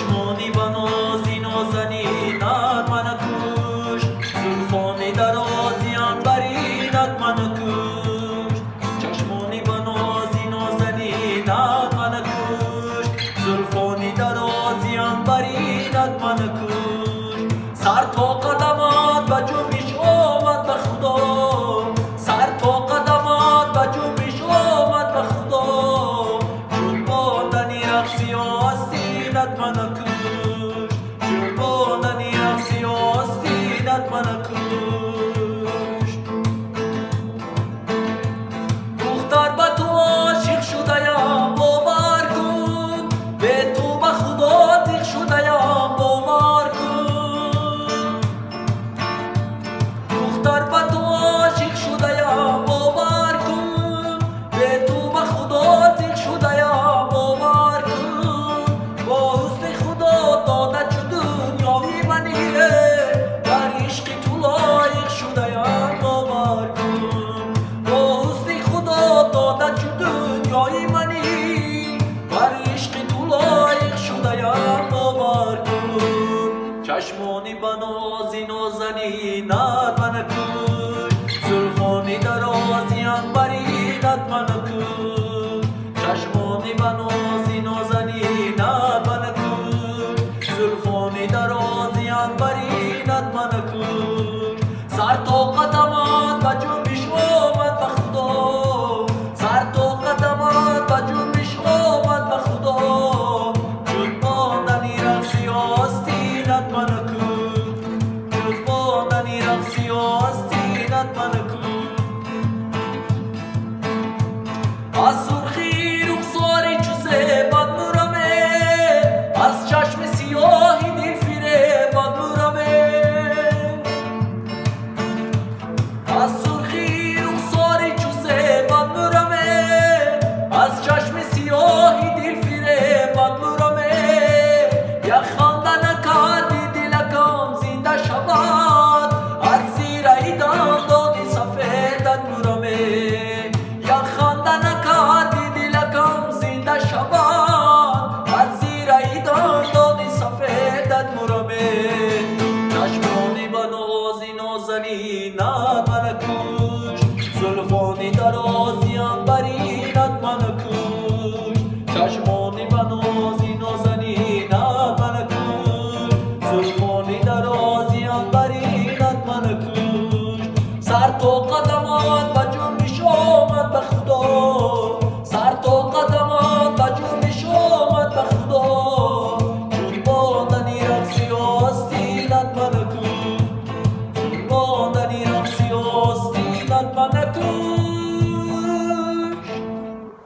چشمانی بنازی نازنینت من کش، زلفانی درازی عنبرینت من کش. چشمانی بنازی نازنینت من کش، زلفانی درازی عنبرینت من کش. سر تا قدمت به جنبش آمد به خدا، سر تا قدمت به جنبش آمد به خدا. چون باندنی رقصی آستینت من کش، چون باندنی رقصی آستینت من کش. دختر به تو عاشق شده‌ام باور کن، به تو به خدا تیغ شده‌ام باور کن. دختر به تو عاشق شده‌ام باور کن، به تو به خدا تیغ شده‌ام باور کن. با حسن خدا داده چو دنیای منی، در عشق تو لایق شده‌ام باور کن. با حسن خدا داده چو دنیای منی، در عشق تو لایق شده‌ام باور کن. چشمانی بنازی نازنینت من کش، زلفانی درازی عنبرینت من کش. چشمانی بنازی نازنینت من کش، زلفانی درازی عنبرینت من کش. سر تا قدمت به جنبش آمد به خدا، سر تا قدمت به جنبش آمد به خدا. چون باندنی رقصی آستینت من کش، چون باندنی رقصی آستینت من کش.